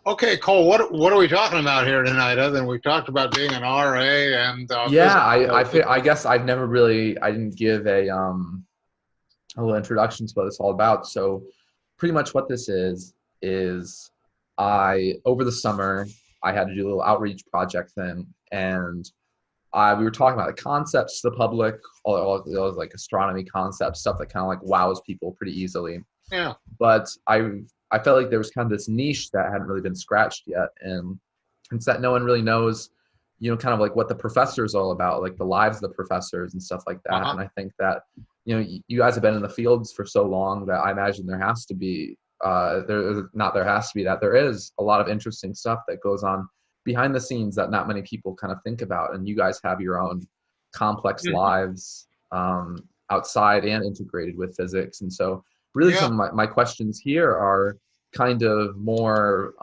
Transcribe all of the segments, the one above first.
Okay, Cole, what are we talking about here tonight? Other than we talked about being an RA and Yeah, physics. I guess I've never really I didn't give a little introduction to what it's all about. So pretty much what this is I over the summer I had to do a little outreach project thing, and we were talking about the concepts to the public, all those like astronomy concepts, stuff that kind of like wows people pretty easily. Yeah. But I felt like there was kind of this niche that hadn't really been scratched yet, and it's that no one really knows, kind of like what the professor is all about, like the lives of the professors and stuff like that. Uh-huh. And I think that you guys have been in the fields for so long that I imagine there has to be there is a lot of interesting stuff that goes on behind the scenes that not many people kind of think about, and you guys have your own complex Mhm. lives outside and integrated with physics. And so really Yeah. some of my questions here are kind of more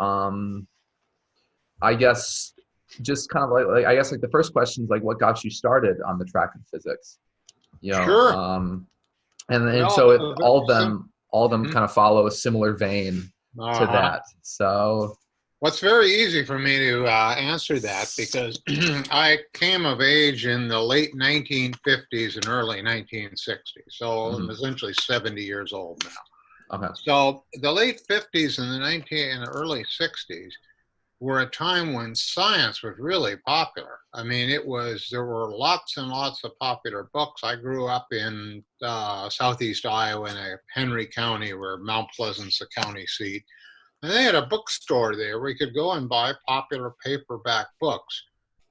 I guess just kind of like I guess like the first question is like what got you started on the track of physics, Sure. and No, so very simple. all of them Mhm. kind of follow a similar vein to Uh-huh. that. So Well, it's very easy for me to answer that because I came of age in the late 1950s and early 1960s. So I'm mhm, essentially 70 years old now. okay. So the late 50s and the early 60s were a time when science was really popular. I mean, there were lots and lots of popular books. I grew up in southeast Iowa in a Henry County, where Mount Pleasant's the county seat. And they had a bookstore there where you could go and buy popular paperback books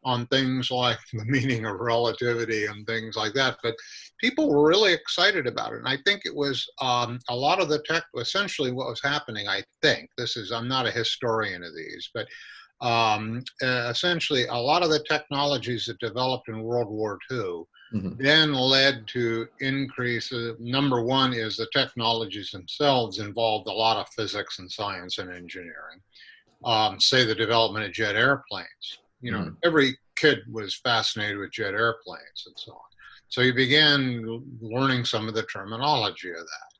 on things like the meaning of relativity and things like that. But people were really excited about it. And I think it was a lot of the tech, essentially what was happening, I think, I'm not a historian of these, but essentially a lot of the technologies that developed in World War II Hmm. then led to increases. Number one is the technologies themselves involved a lot of physics and science and engineering. Say the development of jet airplanes. Hmm. Every kid was fascinated with jet airplanes and so on. So you began learning some of the terminology of that.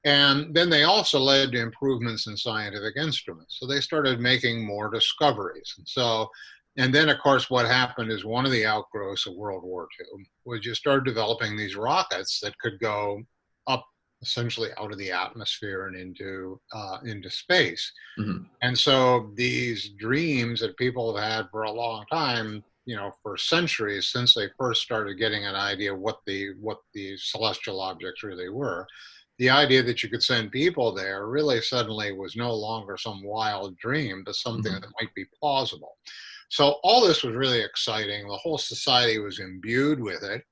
And then they also led to improvements in scientific instruments. So they started making more discoveries. And then, of course, what happened is one of the outgrowths of World War II was you started developing these rockets that could go up essentially out of the atmosphere and into space. Hmm. And so these dreams that people have had for a long time, for centuries since they first started getting an idea what the celestial objects really were, the idea that you could send people there really suddenly was no longer some wild dream, but something that Hmm. might be plausible. So all this was really exciting. The whole society was imbued with it.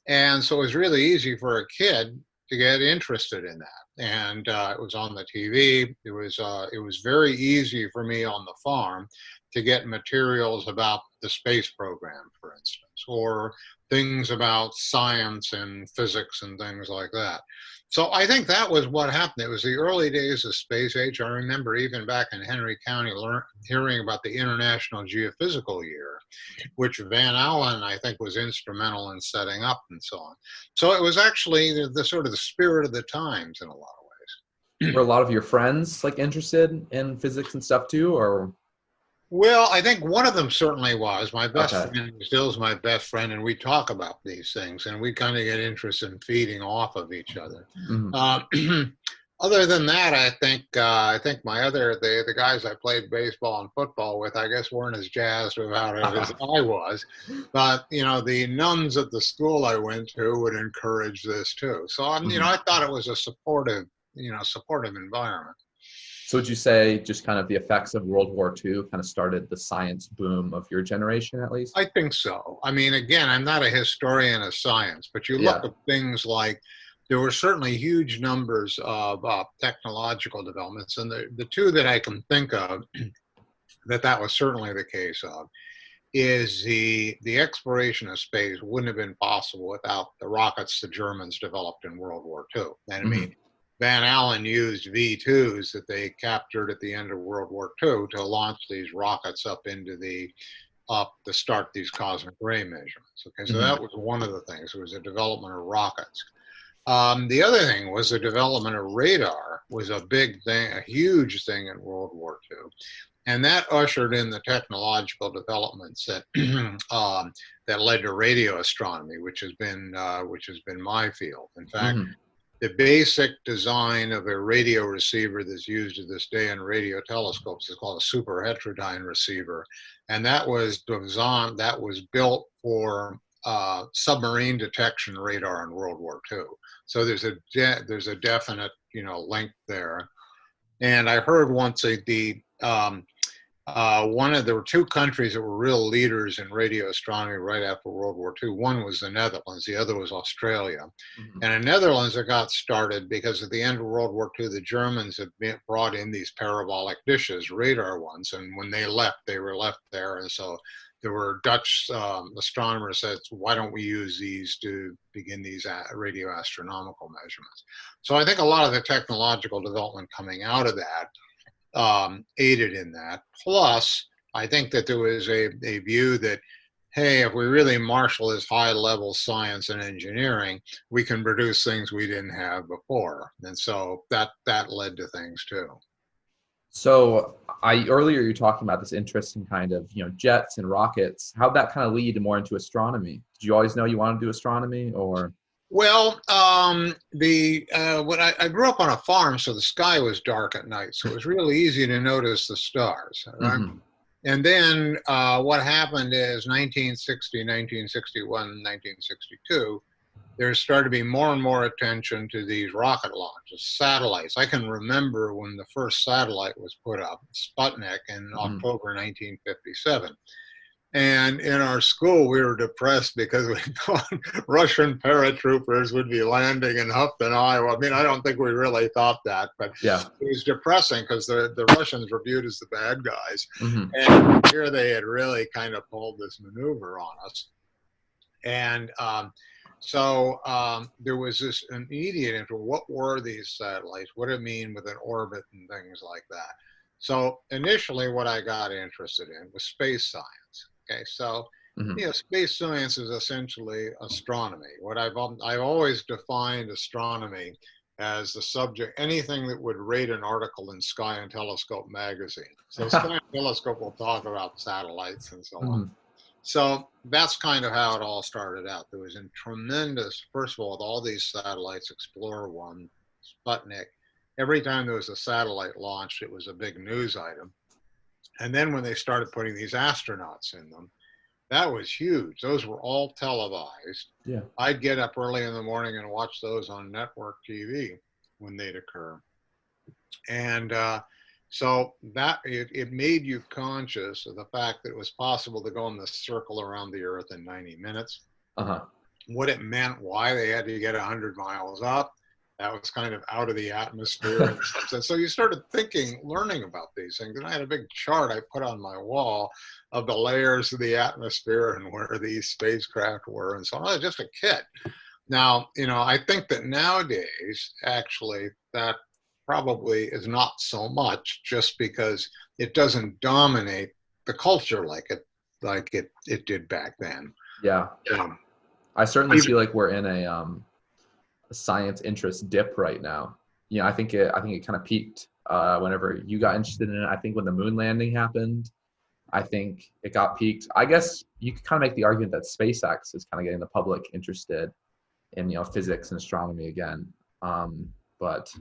And so it was really easy for a kid to get interested in that. And it was on the TV. It was very easy for me on the farm to get materials about the space program, for instance, or things about science and physics and things like that. So I think that was what happened. It was the early days of space age. I remember even back in Henry County hearing about the International Geophysical Year, which Van Allen, I think, was instrumental in setting up and so on. So it was actually the sort of the spirit of the times in a lot of Were ways. a lot of your friends like interested in physics and stuff too, or Well, I think one of them certainly was. My best okay? friend still is my best friend, and we talk about these things, and we kind of get interested in feeding off of each other. Hmm. Uh, Other than that, I think the guys I played baseball and football with, I guess, weren't as jazzed about it as I was. But the nuns at the school I went to would encourage this too. So Hmm. I thought it was a supportive environment. So would you say just kind of the effects of World War II kind of started the science boom of your generation, at least? I think so. I mean, again, I'm not a historian of science, but you look Yeah. at things like there were certainly huge numbers of technological developments, and the two that I can think of that was certainly the case of is the exploration of space wouldn't have been possible without the rockets the Germans developed in World War II. And I mean, Hmm. Van Allen used V2s that they captured at the end of World War II to launch these rockets up to start these cosmic ray measurements. Okay, so Hmm. that was one of the things. It was the development of rockets. The other thing was the development of radar was a big thing, a huge thing in World War II. And that ushered in the technological developments that that led to radio astronomy, which has been my field. In fact, Hmm. the basic design of a radio receiver that's used to this day in radio telescopes is called a super heterodyne receiver, and that was built for submarine detection radar in World War II. So there's a definite link there. And I heard once there were two countries that were real leaders in radio astronomy right after World War II. One was the Netherlands, the other was Australia. Hmm. And in the Netherlands, it got started because at the end of World War II, the Germans had brought in these parabolic dishes, radar ones, and when they left, they were left there. And so there were Dutch astronomers said, why don't we use these to begin these radio astronomical measurements? So I think a lot of the technological development coming out of that aided in that. Plus, I think that there was a view that, hey, if we really marshal this high level science and engineering, we can produce things we didn't have before. And so that led to things too. So earlier you were talking about this interest in kind of, jets and rockets. How'd that kind of lead more into astronomy? Did you always know you wanted to do astronomy, or? Well, when I grew up on a farm, so the sky was dark at night, so it was really easy to notice the stars, right? Hmm. And then what happened is 1960, 1961, 1962, there started to be more and more attention to these rocket launches, satellites. I can remember when the first satellite was put up, Sputnik, in Hmm. October 1957. And in our school, we were depressed because we thought Russian paratroopers would be landing in Houghton, Iowa. I mean, I don't think we really thought that, but Yeah. it was depressing because the Russians were viewed as the bad guys. Hmm. And here they had really kind of pulled this maneuver on us. And there was this immediate interest. What were these satellites? What did it mean with an orbit and things like that? So initially, what I got interested in was space science. Okay, so Hmm. space science is essentially astronomy. I've always defined astronomy as the subject, anything that would rate an article in Sky and Telescope magazine. So Sky and Telescope will talk about satellites and so on. Hmm. So that's kind of how it all started out. There was a tremendous, first of all, with all these satellites, Explorer 1, Sputnik, every time there was a satellite launched, it was a big news item. And then when they started putting these astronauts in them, that was huge. Those were all televised. Yeah. I'd get up early in the morning and watch those on network TV when they'd occur. And so that it made you conscious of the fact that it was possible to go in the circle around the Earth in 90 minutes. Uh-huh. What it meant, why they had to get 100 miles up. That was kind of out of the atmosphere. And so you started learning about these things. And I had a big chart I put on my wall of the layers of the atmosphere and where these spacecraft were and so on. I was just a kid. Now, I think that nowadays, actually, that probably is not so much, just because it doesn't dominate the culture like it did back then. Yeah. I certainly feel like we're in a science interest dip right now. I think it kind of peaked whenever you got interested in it. I think when the moon landing happened, I think it got peaked. I guess you could kind of make the argument that SpaceX is kind of getting the public interested in physics and astronomy again. But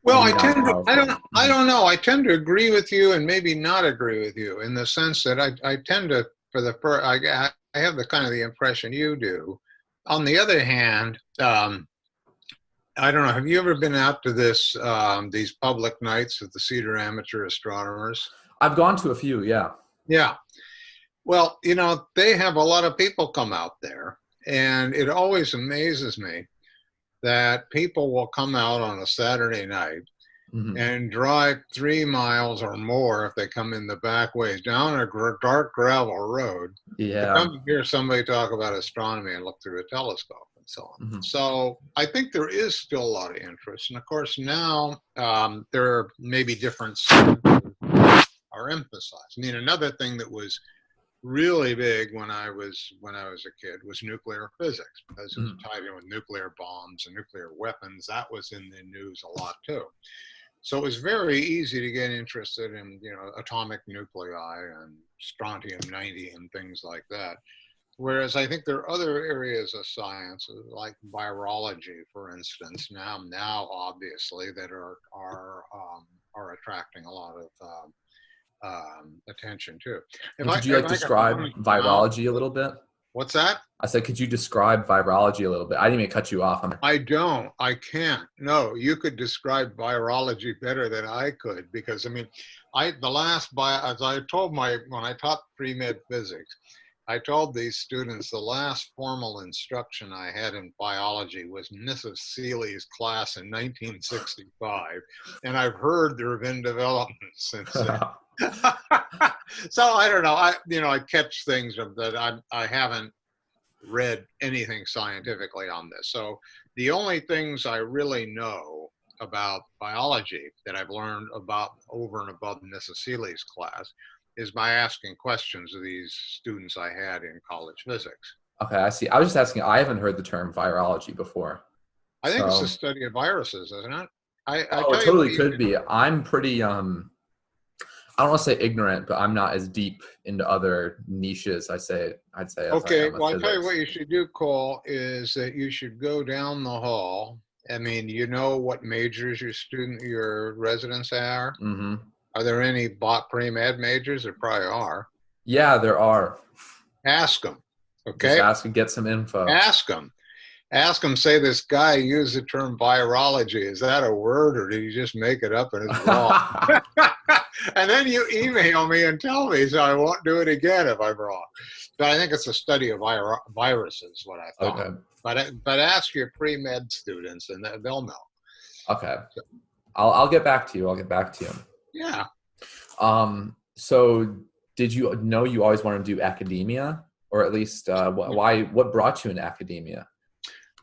well, I don't know. I tend to agree with you and maybe not agree with you, in the sense that I tend to, I have the kind of the impression you do. On the other hand, I don't know. Have you ever been out to these public nights of the Cedar Amateur Astronomers? I've gone to a few, yeah. Yeah. Well, they have a lot of people come out there, and it always amazes me that people will come out on a Saturday night Mm-hmm. and drive 3 miles or more if they come in the back ways down a dark gravel road to Yeah. come to hear somebody talk about astronomy and look through a telescope and so on. Mm-hmm. So I think there is still a lot of interest. And of course, now there are maybe different sciences are emphasized. I mean, another thing that was really big when I was a kid was nuclear physics, because it was Mhm. tied in with nuclear bombs and nuclear weapons. That was in the news a lot too. So it was very easy to get interested in, atomic nuclei and strontium 90 and things like that. Whereas I think there are other areas of science, like virology, for instance, now obviously that are attracting a lot of attention too. If And I could you if like I could describe point out, virology a little bit? what's that? I said, could you describe virology a little bit? I didn't even cut you off. I can't. No, you could describe virology better than I could, because I mean, as I told when I taught pre-med physics, I told these students the last formal instruction I had in biology was Mrs. Seeley's class in 1965, and I've heard there have been developments since then. So I don't know. I catch things that I haven't read anything scientifically on this. So the only things I really know about biology that I've learned about over and above Mrs. Seeley's class is by asking questions of these students I had in college physics. Okay, I see. I was just asking, I haven't heard the term virology before. I think it's the So, study of viruses, isn't it? I oh, it tell you what totally you could should. be. I'm pretty, I don't want to say ignorant, but I'm not as deep into other niches, I'd say as I Okay, am with well, I tell you what physics. you should do, Cole, is that you should go down the hall. I mean, you know what majors your residents are? Mm-hmm. Are there any bot pre-med majors? There probably are. Yeah, there are. Ask them. Just Okay? ask and get some info. Ask them. Ask them, say this guy used the term virology. Is that a word, or did he just make it up and it's wrong? And then you email me and tell me, so I won't do it again if I'm wrong. But I think it's a study of viruses, what I thought. Okay. But ask your pre-med students, and they'll know. Okay. I'll get back to you. I'll get back to you. Yeah. So did you know you always wanted to do academia, or at least what brought you in academia?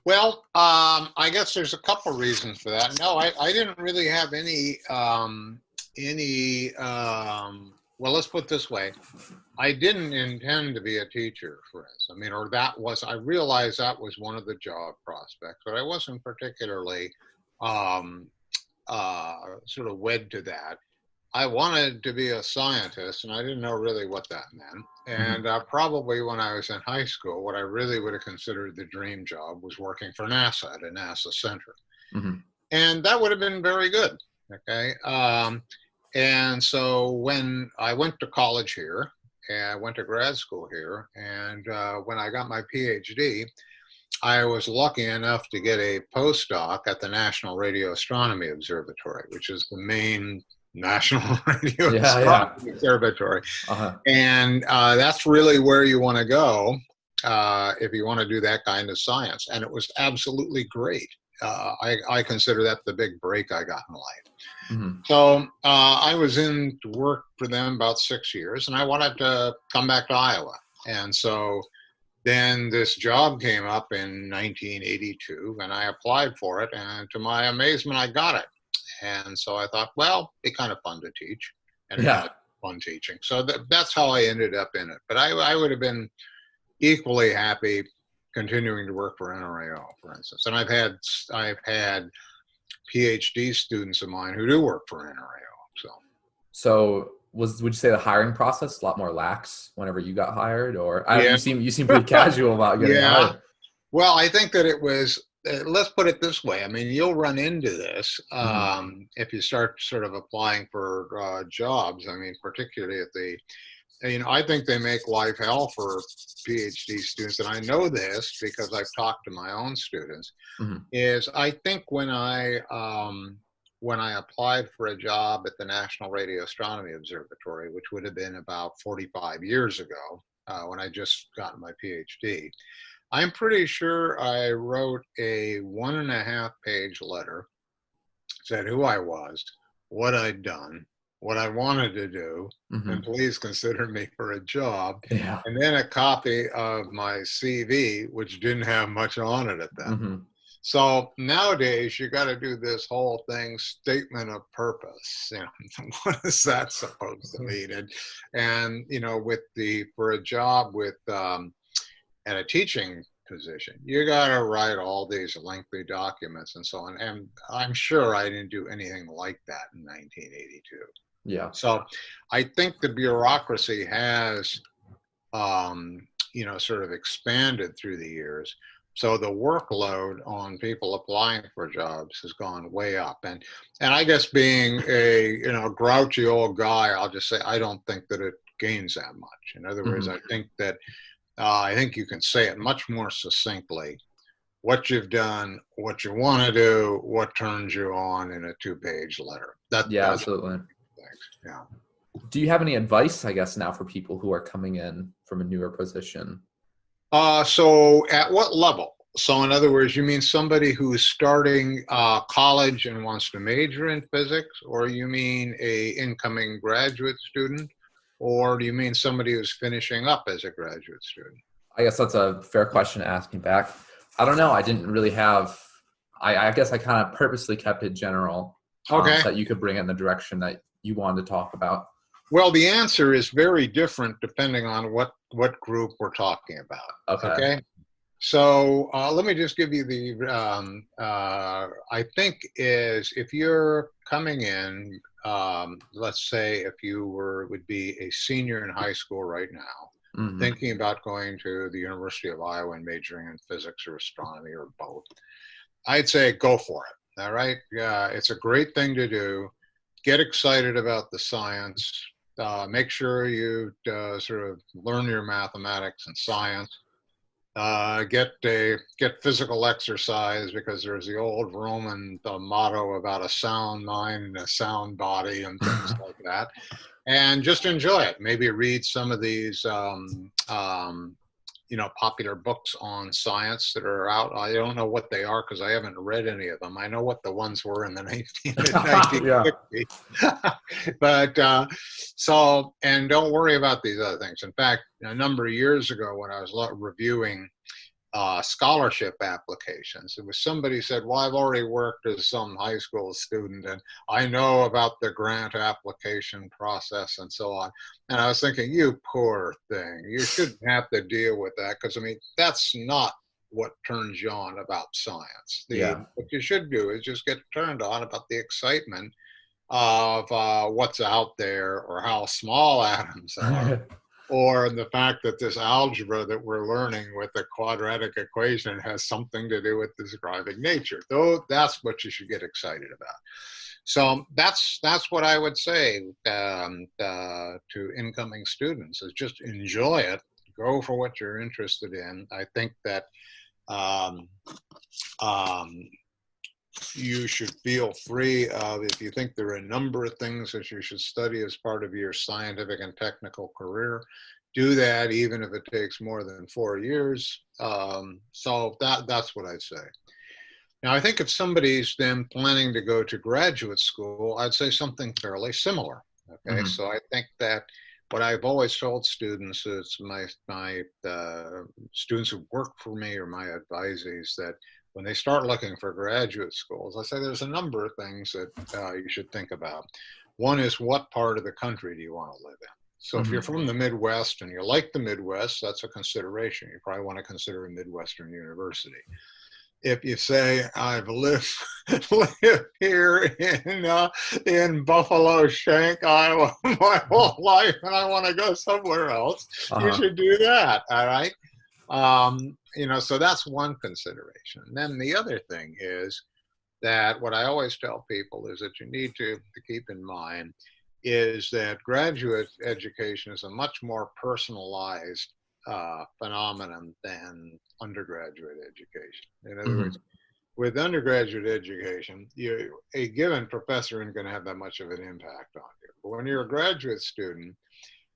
Well, I guess there's a couple reasons for that. No, I didn't really have well, let's put it this way. I didn't intend to be a teacher, for instance. I mean, I realized that was one of the job prospects, but I wasn't particularly um, sort of wed to that. I wanted to be a scientist, and I didn't know really what that meant. Mm-hmm. And probably when I was in high school, what I really would have considered the dream job was working for NASA at a NASA center. Mm-hmm. And that would have been very good. Okay. And so when I went to college here, and I went to grad school here, and when I got my PhD, I was lucky enough to get a postdoc at the National Radio Astronomy Observatory, which is the main National Radio Yeah, yeah. Astronomy Observatory. Uh-huh. And that's really where you want to go if you want to do that kind of science. And it was absolutely great. I consider that the big break I got in life. Mm-hmm. So I was in to work for them about 6 years, and I wanted to come back to Iowa. And so then this job came up in 1982, and I applied for it, and to my amazement, I got it. And so I thought, well, it'd be kind of fun to teach, and it Yeah. had fun teaching. So that's how I ended up in it. But I would have been equally happy continuing to work for NRAO, for instance. And I've had PhD students of mine who do work for NRAO. So would you say the hiring process a lot more lax whenever you got hired, or Yeah, you seem pretty casual about getting yeah. hired? Well, I think that it was. Let's put it this way. I mean, you'll run into this Mm-hmm. if you start sort of applying for jobs. I mean, particularly at I think they make life hell for PhD students, and I know this because I've talked to my own students. Mm-hmm. Is I think when I applied for a job at the National Radio Astronomy Observatory, which would have been about 45 years ago, when I just got my PhD, I'm pretty sure I wrote a 1.5-page letter, said who I was, what I'd done, what I wanted to do, Mm-hmm. and please consider me for a job. Yeah. And then a copy of my CV, which didn't have much on it at that. Mm-hmm. So nowadays you got to do this whole thing, statement of purpose. You know, what is that supposed to mean? And you know, for a job with at a teaching position, you got to write all these lengthy documents and so on. And I'm sure I didn't do anything like that in 1982. Yeah. So I think the bureaucracy has, you know, sort of expanded through the years. So the workload on people applying for jobs has gone way up. And I guess being a, you know, grouchy old guy, I'll just say I don't think that it gains that much. In other words, Hmm. I think you can say it much more succinctly. What you've done, what you want to do, what turns you on in a two-page letter. Yeah, That's absolutely. things. Yeah. Do you have any advice, I guess, now for people who are coming in from a newer position? So at what level? So in other words, you mean somebody who's starting college and wants to major in physics, or you mean a incoming graduate student, or do you mean somebody who's finishing up as a graduate student? I guess that's a fair question to ask me back. I don't know. I didn't really have, I guess I kind of purposely kept it general, Okay. so that you could bring it in the direction that you wanted to talk about. Well, the answer is very different depending on what group we're talking about. Okay. Okay. So let me just give you I think is if you're coming in, let's say if would be a senior in high school right now, Hmm. thinking about going to the University of Iowa and majoring in physics or astronomy or both, I'd say go for it. All right. Yeah, it's a great thing to do. Get excited about the science. Make sure you sort of learn your mathematics and science. Get physical exercise because there's the old Roman motto about a sound mind and a sound body and things like that, and just enjoy it. Maybe read some of these you know, popular books on science that are out. I don't know what they are because I haven't read any of them. I know what the ones were in the 1960s. Yeah. But so, and don't worry about these other things. In fact, a number of years ago when I was reviewing scholarship applications, it was somebody said, well, I've already worked as some high school student and I know about the grant application process and so on. And I was thinking, you poor thing, you shouldn't have to deal with that because I mean, that's not what turns you on about science. Yeah. What you should do is just get turned on about the excitement of what's out there or how small atoms are, or the fact that this algebra that we're learning with the quadratic equation has something to do with describing nature. Though that's what you should get excited about. So that's what I would say to incoming students is just enjoy it, go for what you're interested in. I think that um, um, you should feel free of, if you think there are a number of things that you should study as part of your scientific and technical career, do that even if it takes more than 4 years. So that's what I'd say. Now, I think if somebody's then planning to go to graduate school, I'd say something fairly similar. Okay, Hmm. so I think that what I've always told students is my students who work for me or my advisees that when they start looking for graduate schools, I say there's a number of things that you should think about. One is what part of the country do you want to live in? So if you're Hmm. from the Midwest and you like the Midwest, that's a consideration. You probably want to consider a Midwestern university. If you say I've lived lived here in Buffalo Shank, Iowa, my whole life, and I want to go somewhere else, you Uh-huh. should do that. All right. You know, so that's one consideration. And then the other thing is that what I always tell people is that you need to keep in mind is that graduate education is a much more personalized phenomenon than undergraduate education. In other words, Hmm. with undergraduate education, a given professor isn't going to have that much of an impact on you. But when you're a graduate student,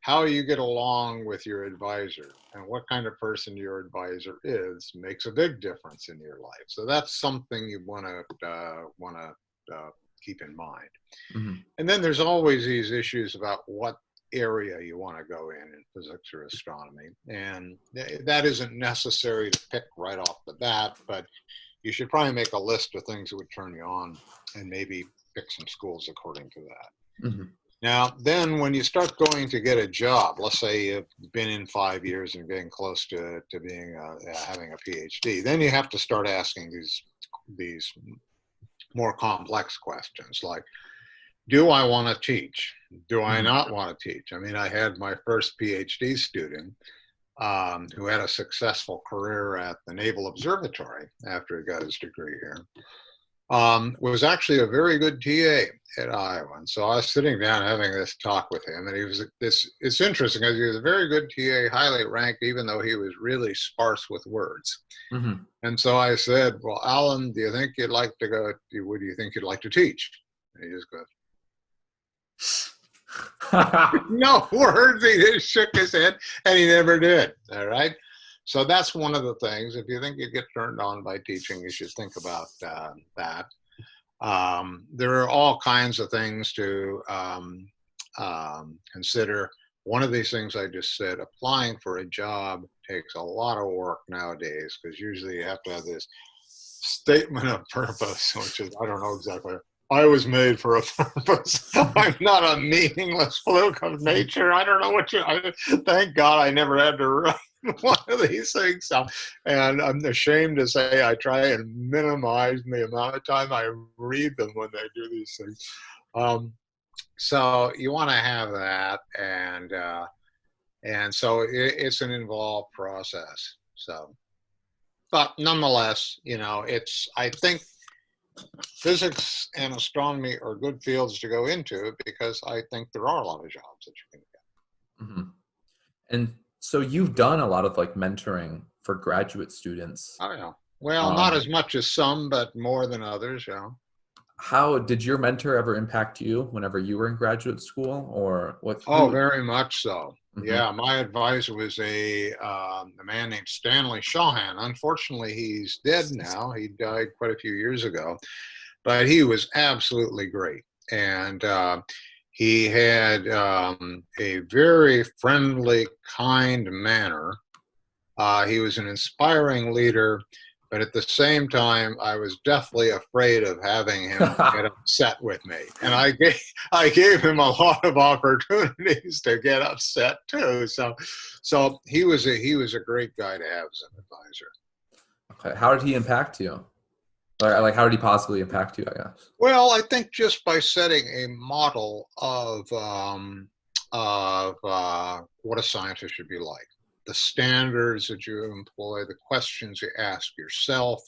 how you get along with your advisor and what kind of person your advisor is makes a big difference in your life. So that's something you want to keep in mind. Hmm. And then there's always these issues about what area you want to go in physics or astronomy, and that isn't necessary to pick right off the bat, but you should probably make a list of things that would turn you on and maybe pick some schools according to that. Mm-hmm. Now, then when you start going to get a job, let's say you've been in 5 years and getting close to being having a PhD, then you have to start asking these more complex questions like, do I want to teach? Do I Mm-hmm. not want to teach? I mean, I had my first PhD student who had a successful career at the Naval Observatory after he got his degree here. Was actually a very good TA at Iowa. And so I was sitting down having this talk with him, and it's interesting because he was a very good TA, highly ranked, even though he was really sparse with words. Mm-hmm. And so I said, well, Alan, do you think you'd like to go, what do you think you'd like to teach? And he just goes, no words. He just shook his head, and he never did. All right. So that's one of the things. If you think you get turned on by teaching, you should think about that. There are all kinds of things to consider. One of these things I just said, applying for a job takes a lot of work nowadays because usually you have to have this statement of purpose, which is, I don't know exactly. I was made for a purpose. I'm not a meaningless fluke of nature. I don't know what thank God I never had to write one of these things. And I'm ashamed to say I try and minimize the amount of time I read them when they do these things. So you want to have that, and so it's an involved process. So, but nonetheless, I think physics and astronomy are good fields to go into because I think there are a lot of jobs that you can get. Mm-hmm. And so you've done a lot of like mentoring for graduate students. Oh yeah. Well, not as much as some, but more than others. Yeah. How did your mentor ever impact you whenever you were in graduate school, or what? Oh, very much so. Mm-hmm. Yeah, my advisor was a man named Stanley Shawhan. Unfortunately, he's dead now. He died quite a few years ago, but he was absolutely great. And he had a very friendly, kind manner. He was an inspiring leader, but at the same time, I was deathly afraid of having him get upset with me. And I gave him a lot of opportunities to get upset too. So he was a great guy to have as an advisor. Okay. How did he impact you? Like how did he possibly impact you, I guess? Well, I think just by setting a model of what a scientist should be like, the standards that you employ, the questions you ask yourself.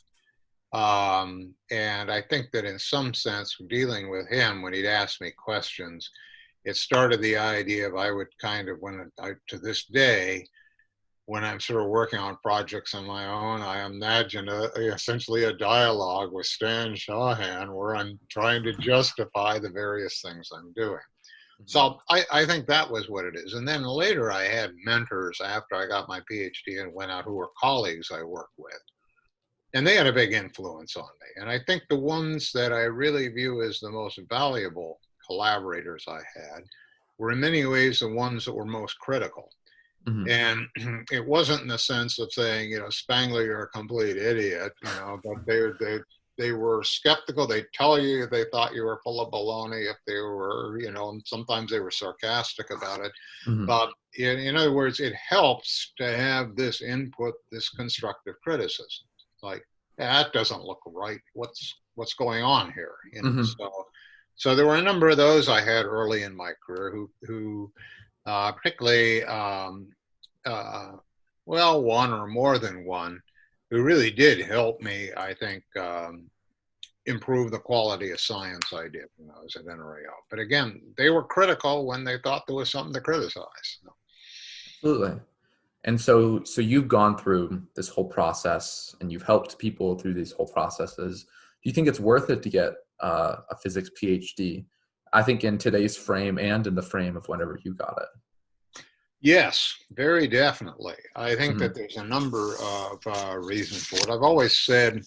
And I think that in some sense, dealing with him, when he'd ask me questions, it started the idea of I would kind of, to this day, when I'm sort of working on projects on my own, I imagine essentially a dialogue with Stan Shawhan where I'm trying to justify the various things I'm doing. So I think that was what it is. And then later I had mentors after I got my PhD and went out who were colleagues I worked with. And they had a big influence on me. And I think the ones that I really view as the most valuable collaborators I had were in many ways the ones that were most critical. Mm-hmm. And it wasn't in the sense of saying, Spangler, you're a complete idiot, but they were skeptical. They'd tell you they thought you were full of baloney if they were, and sometimes they were sarcastic about it. Mm-hmm. But in other words, it helps to have this input, this constructive criticism. Like, that doesn't look right. What's going on here? Mm-hmm. So there were a number of those I had early in my career who particularly, one or more than one, who really did help me, I think, improve the quality of science I did when I was at NRAO. But again, they were critical when they thought there was something to criticize. Absolutely. And so you've gone through this whole process and you've helped people through these whole processes. Do you think it's worth it to get a physics PhD? I think in today's frame and in the frame of whenever you got it. Yes, very definitely. I think that there's a number of reasons for it. I've always said,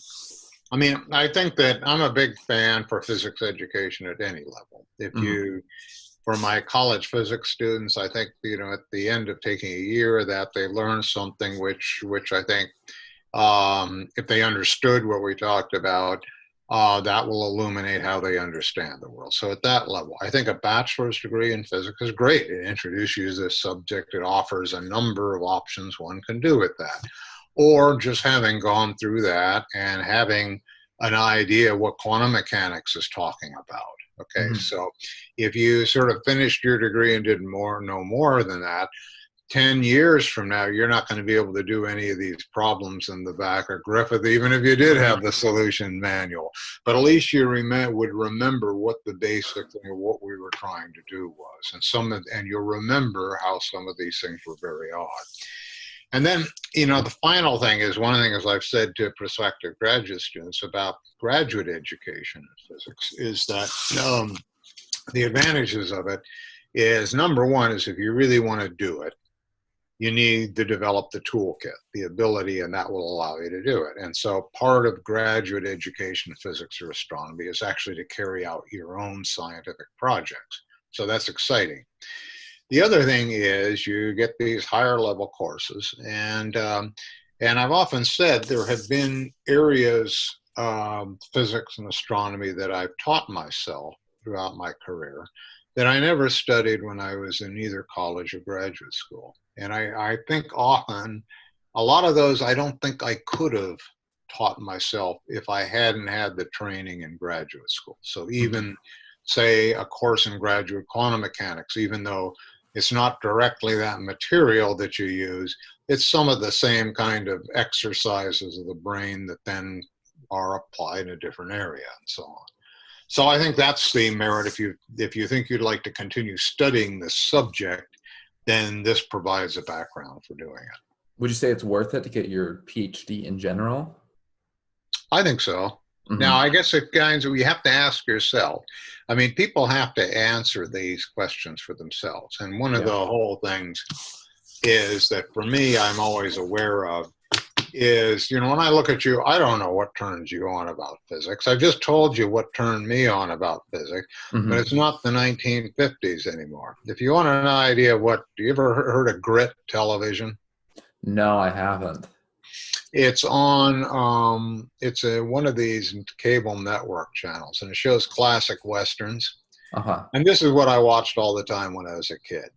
I think that I'm a big fan for physics education at any level. For my college physics students, I think, at the end of taking a year of that, they learn something which I think If they understood what we talked about, that will illuminate how they understand the world. So at that level, I think a bachelor's degree in physics is great. It introduces you to this subject. It offers a number of options one can do with that. Or just having gone through that and having an idea what quantum mechanics is talking about. Okay, Mm-hmm. so if you sort of finished your degree and did no more than that, 10 years from now, you're not going to be able to do any of these problems in the back of Griffith, even if you did have the solution manual. But at least you would remember what the basic thing of what we were trying to do was. And you'll remember how some of these things were very odd. And then, the final thing is, one of the things I've said to prospective graduate students about graduate education in physics is that the advantages of it is, number one, is if you really want to do it, you need to develop the toolkit, the ability, and that will allow you to do it. And so part of graduate education in physics or astronomy is actually to carry out your own scientific projects. So that's exciting. The other thing is you get these higher level courses, and I've often said there have been areas of physics and astronomy that I've taught myself throughout my career that I never studied when I was in either college or graduate school. And I think often a lot of those I don't think I could have taught myself if I hadn't had the training in graduate school. So even say a course in graduate quantum mechanics, even though it's not directly that material that you use, it's some of the same kind of exercises of the brain that then are applied in a different area and so on. So I think that's the merit. If you think you'd like to continue studying this subject, then this provides a background for doing it. Would you say it's worth it to get your PhD in general? I think so. Mm-hmm. Now, I guess it kinds of, you have to ask yourself. I mean, people have to answer these questions for themselves. And one of the whole things is that for me, I'm always aware of is, when I look at you, I don't know what turns you on about physics. I've just told you what turned me on about physics, but it's not the 1950s anymore. If you want an idea of do you ever heard of Grit television? No, I haven't. It's on, it's one of these cable network channels, and it shows classic Westerns. Uh-huh. And this is what I watched all the time when I was a kid.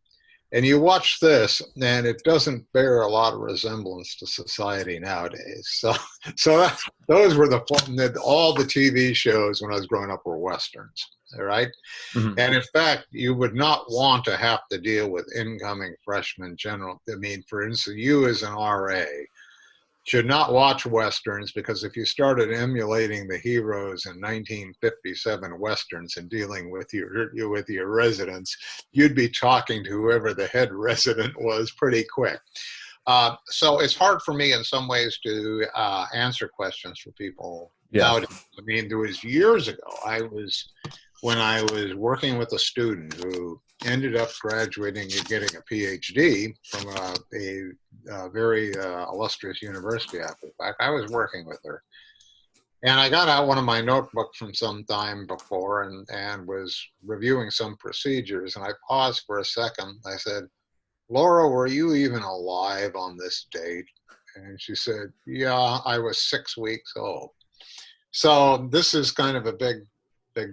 And you watch this, and it doesn't bear a lot of resemblance to society nowadays. So those were all the TV shows when I was growing up were Westerns, all right? Mm-hmm. And in fact, you would not want to have to deal with incoming freshmen general. I mean, for instance, you as an RA should not watch Westerns, because if you started emulating the heroes in 1957 Westerns and dealing with your residents, you'd be talking to whoever the head resident was pretty quick. So it's hard for me in some ways to answer questions for people nowadays. I mean, there was years ago, when I was working with a student who ended up graduating and getting a PhD from a very illustrious university after the fact. I was working with her. And I got out one of my notebooks from some time before and was reviewing some procedures. And I paused for a second. I said, "Laura, were you even alive on this date?" And she said, "Yeah, I was 6 weeks old." So this is kind of a big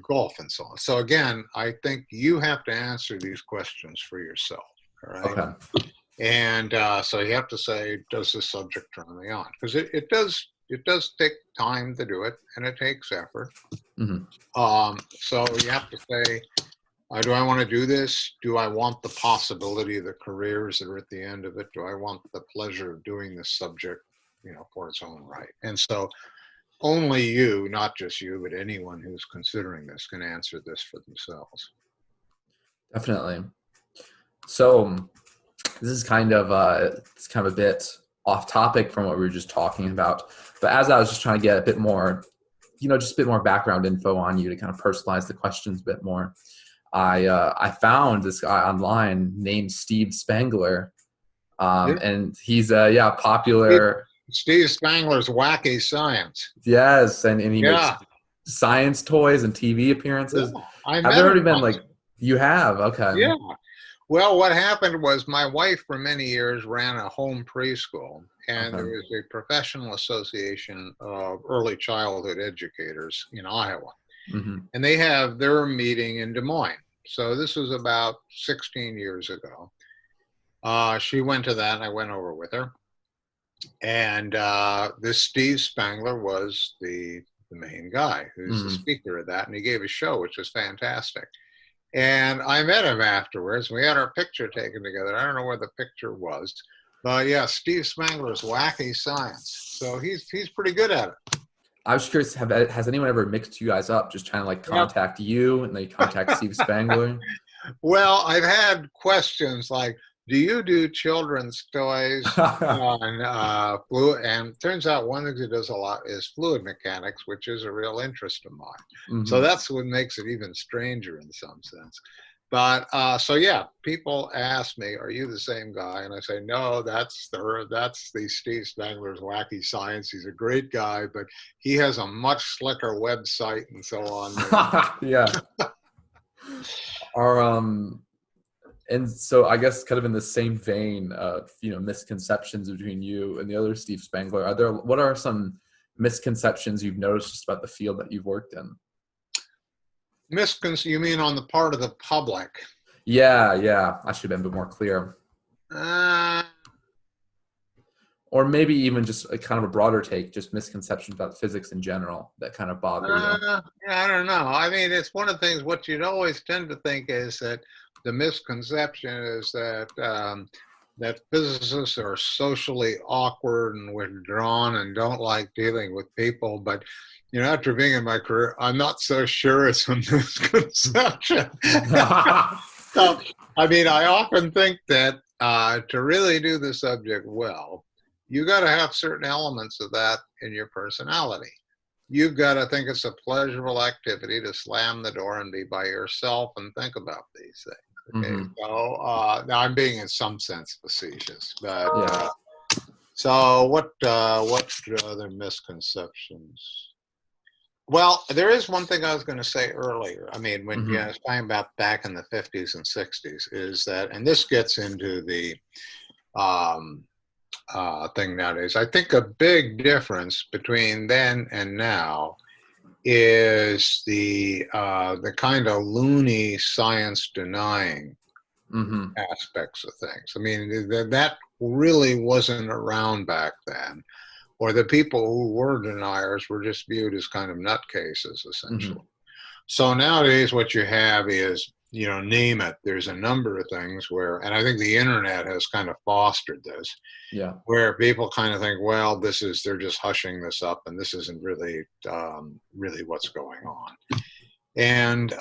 gulf and so on. So again, I think you have to answer these questions for yourself. All right. Okay. And so you have to say, does this subject turn me on? Because it does take time to do it, and it takes effort. Mm-hmm. So you have to say, do I want to do this? Do I want the possibility of the careers that are at the end of it? Do I want the pleasure of doing this subject, for its own right? And so only you, not just you, but anyone who's considering this can answer this for themselves. Definitely. So this is kind of a bit off topic from what we were just talking about. But as I was just trying to get a bit more, just a bit more background info on you to kind of personalize the questions a bit more, I found this guy online named Steve Spangler, and he's popular. Steve Spangler's Wacky Science. Yes, and he makes science toys and TV appeappearances. Yeah, Have there already been you have? Okay. Yeah. Well, what happened was my wife for many years ran a home preschool, and there Okay. was a professional association of early childhood educators in Iowa, Hmm. and they have their meeting in Des Moines. So this was about 16 years ago. She went to that, and I went over with her. And this Steve Spangler was the main guy who's the Hmm. speaker of that, and he gave a show, which was fantastic. And I met him afterwards. We had our picture taken together. I don't know where the picture was, but yeah, Steve Spangler's Wacky Science. So he's pretty good at it. I was curious, has anyone ever mixed you guys up, just trying to like Yep. contact you and they contact Steve Spangler? Well, I've had questions like, "Do you do children's toys on fluid?" And turns out one thing that does a lot is fluid mechanics, which is a real interest of mine. So Hmm. that's what makes it even stranger in some sense. But so yeah, people ask me, "Are you the same guy?" And I say, "No, that's the Steve Spangler's Wacky Science. He's a great guy, but he has a much slicker website and so on." Yeah. Our and so I guess kind of in the same vein of, misconceptions between you and the other Steve Spangler, what are some misconceptions you've noticed just about the field that you've worked in? You mean on the part of the public? Yeah, yeah. I should have been a bit more clear. Uh, Or maybe even just a kind of a broader take, just misconceptions about physics in general that kind of bother you. yeah, I don't know. I mean, it's one of the things. What you'd always tend to think is that the misconception is that physicists are socially awkward and withdrawn and don't like dealing with people. But after being in my career, I'm not so sure it's a misconception. So, I mean, I often think that to really do the subject well, you got to have certain elements of that in your personality. You've got to think it's a pleasurable activity to slam the door and be by yourself and think about these things. Okay, Hmm. so now I'm being in some sense facetious, but Yeah. so what other misconceptions? Well, there is one thing I was going to say earlier. I mean, when I Hmm. was talking about back in the 50s and 60s, is that, and this gets into the um, thing nowadays. I think a big difference between then and now is the kind of loony science denying Hmm. aspects of things. I mean, that really wasn't around back then, or the people who were deniers were just viewed as kind of nutcases, essentially. Hmm. So nowadays, what you have is, name it. There's a number of things where, and I think the internet has kind of fostered this, Yeah. where people kind of think, well, they're just hushing this up, and this isn't really what's going on. And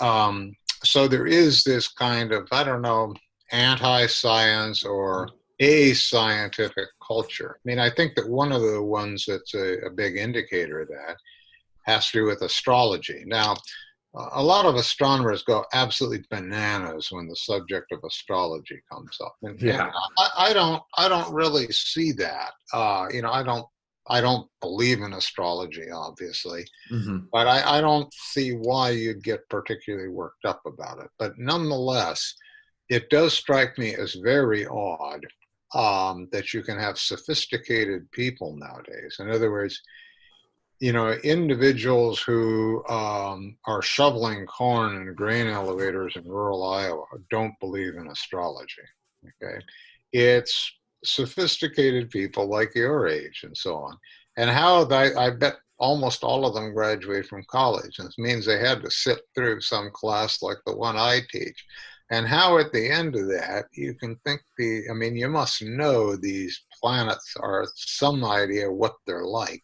so there is this kind of, I don't know, anti-science or a-scientific culture. I mean, I think that one of the ones that's a big indicator of that has to do with astrology. Now, a lot of astronomers go absolutely bananas when the subject of astrology comes up, and Yeah. I don't really see that. I don't believe in astrology, obviously, Hmm. but I don't see why you'd get particularly worked up about it. But nonetheless, it does strike me as very odd that you can have sophisticated people nowadays. In other words, individuals who are shoveling corn in grain elevators in rural Iowa don't believe in astrology. Okay. It's sophisticated people like your age and so on. And I bet almost all of them graduate from college. And it means they had to sit through some class like the one I teach. And how at the end of that, you can think you must know these planets are some idea what they're like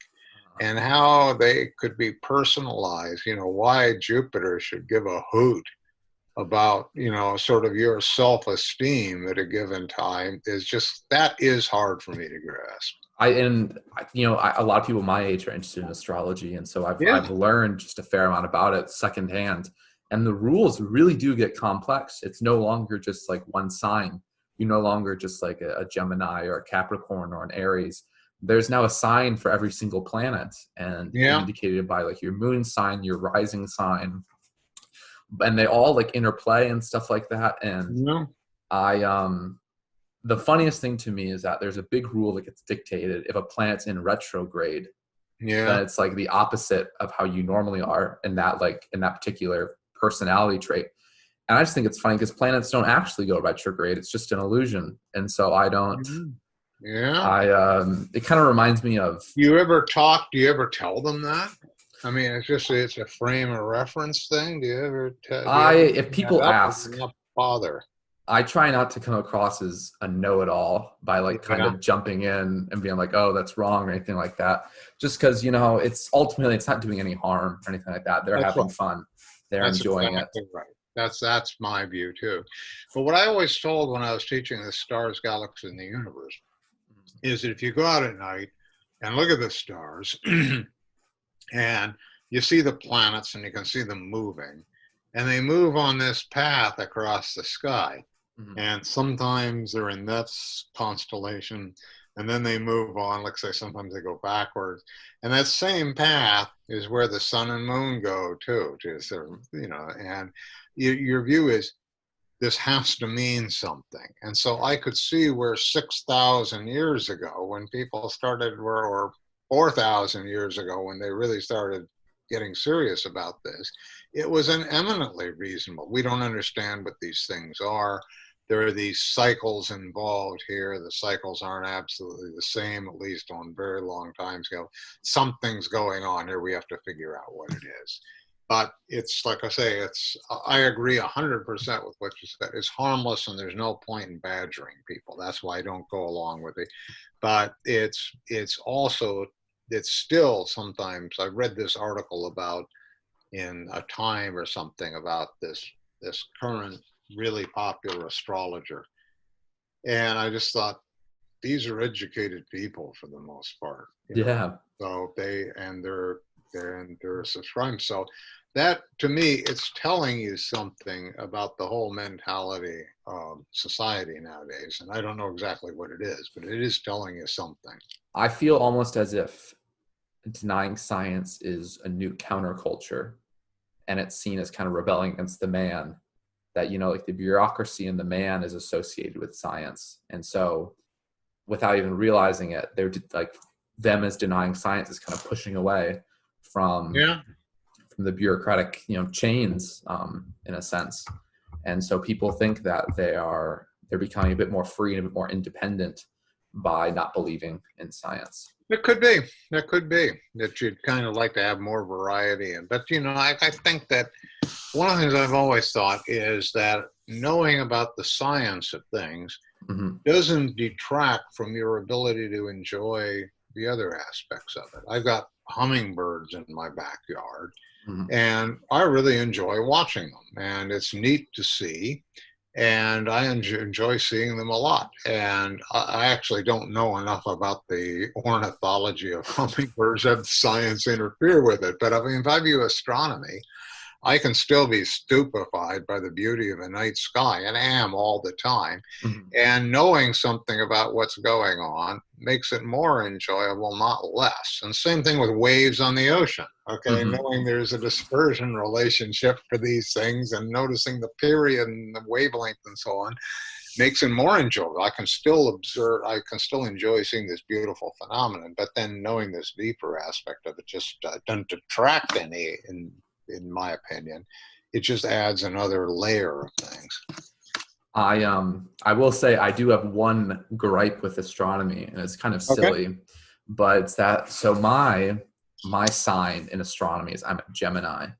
and how they could be personalized, why Jupiter should give a hoot about, sort of your self-esteem at a given time that is hard for me to grasp. A lot of people my age are interested in astrology, and so Yeah. I've learned just a fair amount about it secondhand. And the rules really do get complex. It's no longer just like one sign. You're no longer just like a Gemini or a Capricorn or an Aries. There's now a sign for every single planet, and Yeah. indicated by like your moon sign, your rising sign, and they all like interplay and stuff like that. And No. The funniest thing to me is that there's a big rule that gets dictated. If a planet's in retrograde, then Yeah. it's like the opposite of how you normally are in that, like in that particular personality trait. And I just think it's funny because planets don't actually go retrograde. It's just an illusion. And so I don't, Mhm. Yeah. it kind of reminds me of, Do you ever tell them that? I mean, it's a frame of reference thing. Do you ever if bring that people up, or do ask, you not bother? I try not to come across as a know-it-all by like kind Yeah, of jumping in and being like, oh, that's wrong or anything like that. Just because, it's ultimately, it's not doing any harm or anything like that. They're that's having right. fun. They're That's enjoying it. exactly right. That's my view too. But what I always told when I was teaching the stars, galaxies, and the universe is that if you go out at night and look at the stars, and you see the planets and you can see them moving, and they move on this path across the sky, Mhm. and sometimes they're in this constellation, and then they move on. Like say sometimes they go backwards, and that same path is where the sun and moon go too, just and your view is this has to mean something. And so I could see where 6,000 years ago, when people started, or 4,000 years ago, when they really started getting serious about this, it was an eminently reasonable. We don't understand what these things are. There are these cycles involved here. The cycles aren't absolutely the same, at least on very long time scale. Something's going on here. We have to figure out what it is. But it's like I say, I agree 100% with what you said. It's harmless, and there's no point in badgering people. That's why I don't go along with it. But it's also, it's still sometimes. I read this article about, in a Time or something, about this current really popular astrologer, and I just thought, these are educated people for the most part, Yeah. so they're subscribed. So that, to me, it's telling you something about the whole mentality of society nowadays. And I don't know exactly what it is, but it is telling you something. I feel almost as if denying science is a new counterculture and it's seen as kind of rebelling against the man, that, like the bureaucracy and the man is associated with science. And so without even realizing it, they're like, them as denying science is kind of pushing away from Yeah. the bureaucratic, chains, in a sense. And so people think that they're becoming a bit more free and a bit more independent by not believing in science. It could be. It could be that you'd kind of like to have more variety. But, I think that one of the things I've always thought is that knowing about the science of things Mm-hmm. doesn't detract from your ability to enjoy the other aspects of it. I've got hummingbirds in my backyard, Mm-hmm. and I really enjoy watching them, and it's neat to see. And I enjoy seeing them a lot. And I actually don't know enough about the ornithology of hummingbirds that science interfere with it. But I mean, if I view astronomy, I can still be stupefied by the beauty of a night sky, and am all the time. Mm-hmm. And knowing something about what's going on makes it more enjoyable, not less. And same thing with waves on the ocean. Okay, Mm-hmm. knowing there's a dispersion relationship for these things, and noticing the period and the wavelength and so on, makes it more enjoyable. I can still observe, I can still enjoy seeing this beautiful phenomenon, but then knowing this deeper aspect of it just doesn't detract any, in my opinion. It just adds another layer of things. I will say I do have one gripe with astronomy, and it's kind of Okay. silly, but it's that, so my sign in astronomy is I'm a Gemini. And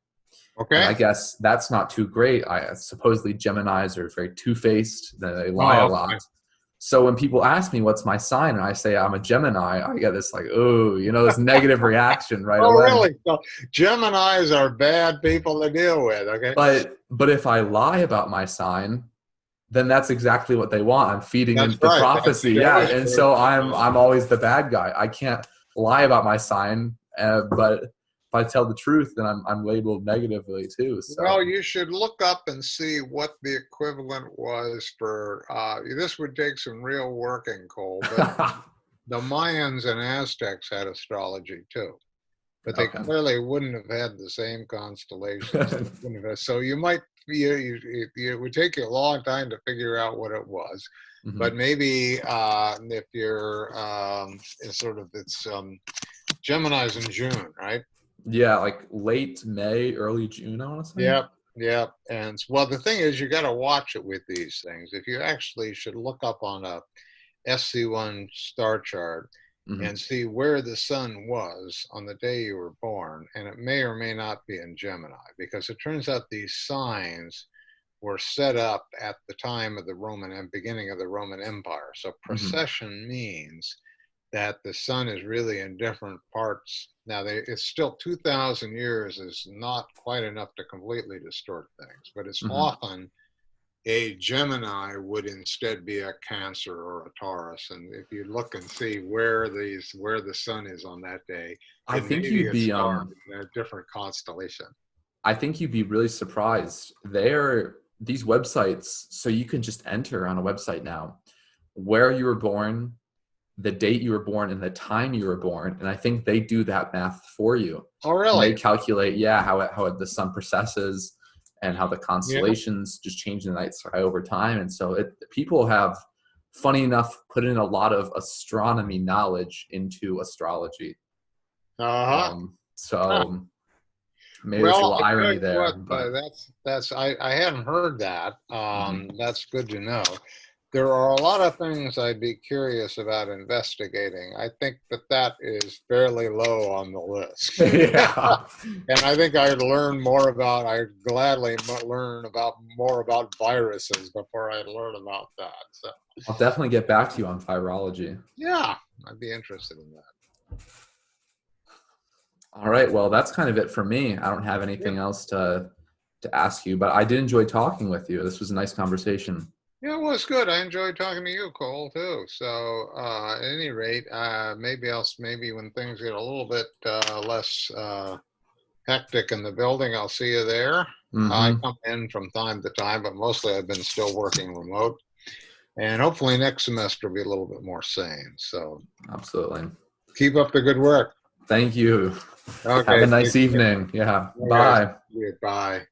Okay. I guess that's not too great. Supposedly Geminis are very two-faced. They lie a Oh, lot. okay. So when people ask me what's my sign and I say I'm a Gemini, I get this like, oh, this negative reaction right Oh, away. really? So Geminis are bad people to deal with. Okay. But if I lie about my sign, then that's exactly what they want. I'm feeding That's into the right. That prophecy. Yeah. shows And you. so I'm always the bad guy. I can't lie about my sign, but if I tell the truth, then I'm labeled negatively too. So Well, you should look up and see what the equivalent was for. This would take some real working, Cole, but the Mayans and Aztecs had astrology too. but they Okay. clearly wouldn't have had the same constellations. They wouldn't have- So you might, it would take you a long time to figure out what it was. Hmm. But maybe if you're it's Gemini's in June, right? Yeah, like late May, early June, I want to say. Yep, yep. And well, the thing is, you got to watch it with these things. If you actually should look up on a SC1 star chart Hmm. and see where the sun was on the day you were born, and it may or may not be in Gemini, because it turns out these signs were set up at the time of the Roman and beginning of the Roman Empire. So Hmm. precession means that the sun is really in different parts. Now, it's still 2,000 years is not quite enough to completely distort things, but it's Hmm. often a Gemini would instead be a Cancer or a Taurus. And if you look and see where the sun is on that day, I it may think be you'd a be star in a different constellation. I think you'd be really surprised. These websites, so you can just enter on a website now where you were born, the date you were born, and the time you were born, and I think they do that math for you, Oh, and they really? calculate, the sun precesses and how the Yeah. constellations just change in the night sky over time, and so people have, funny enough, put in a lot of astronomy knowledge into astrology. Uh-huh. Huh. So maybe there's a Well, little I tell irony you there, what, but. I hadn't heard that. Mhm. That's good to know. There are a lot of things I'd be curious about investigating. I think that is fairly low on the list. Yeah, And I think I'd gladly learn about more about viruses before I learn about that. So, I'll definitely get back to you on virology. yeah, I'd be interested in that. All right, well, that's kind of it for me. I don't have Yeah. anything else to ask you, but I did enjoy talking with you. This was a nice conversation. Yeah, well, it's good. I enjoyed talking to you, Cole, too. So, at any rate, maybe when things get a little bit less hectic in the building, I'll see you there. I Mm-hmm. come in from time to time, but mostly I've been still working remote. And hopefully next semester will be a little bit more sane. So Absolutely. keep up the good work. Thank you. Have Okay, a nice take care. evening. Yeah. Okay, Bye. bye.